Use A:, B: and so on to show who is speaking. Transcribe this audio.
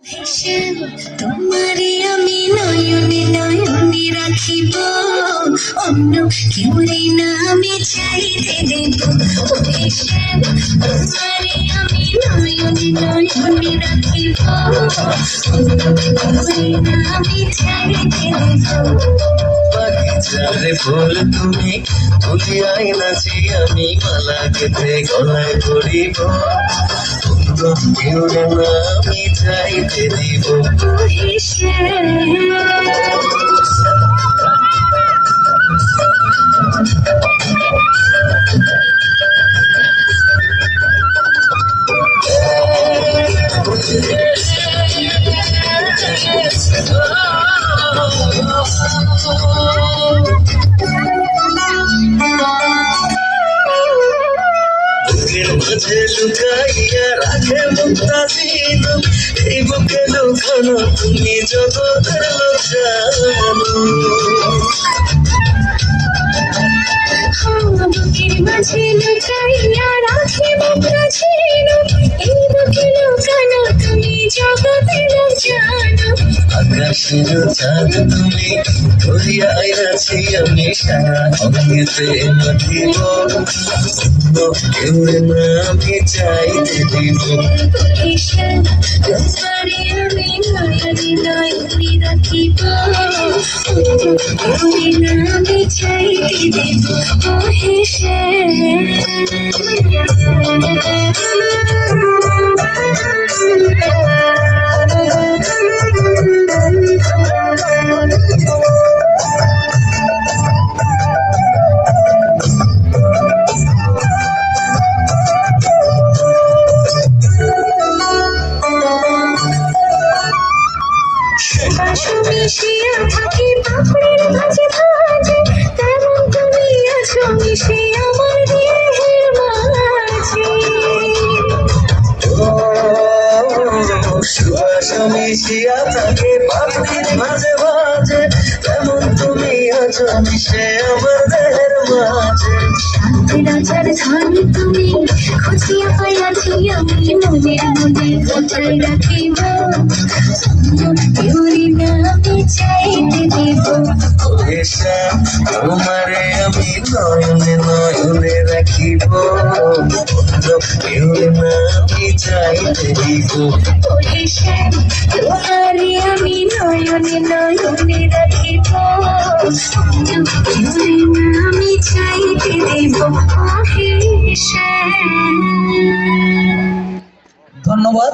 A: তোমারে আমি নয়নে নয়নে রাখিব, অন্য কেউরে না আমি চাইতে দেব। তোমারে আমি নয়নে নয়নে রাখিব, অন্য কেউরে না আমি চাইতে দেব।
B: বাগিচারে ফুল তুমি তুলিয়াই নাচি আমি মালা গেঁথে গলায় পরিব, কেউ না আমি চাইতে দিব। বুকের মাঝে লুকাইয়া রাখে মুক্তা ছিল, এই বুকে লুকানো তুমি জগতের লোক জানো।
A: বুকের মাঝে লুকাইয়া রাখে মুক্তা ছিল, এই বুকে লুকানো তুমি জগতের লোক জানো।
B: আকাশের চাঁদ তুমি ধরিয়াই আছি আমি সারা অঙ্গেতে মাতিব, কেউ না আমি চাইতে দিব।
A: তোমারে আমি নয়নে নয়নে রাখিব, কেউ না আমি চাইতে দেব। মিশিয়া থাকি পাপড়ির মাঝে ভাজে, তেমন তুমি আছো মিশে আমার দেহের মাঝে।
B: সুবাস মিশিয়া থাকে পাপড়ির মাঝে মাঝে, তেমন তুমি আছো মিশে আমার দেহের মাঝে।
A: রাজার ধন তুমি খুঁজিয়া পাইয়াছি আমি মনের মধ্যে কোথায় রাখিব, কেউরি না আমি চাইতে দেব।
B: তোমারে আমি নয়নে নয়নে রাখিব, কেউ না আমি চাইতে দিব।
A: তোমারে আমি নয়নে নয়নে রাখিব, কেউরি না আমি চাইতে দেব।
C: ধন্যবাদ।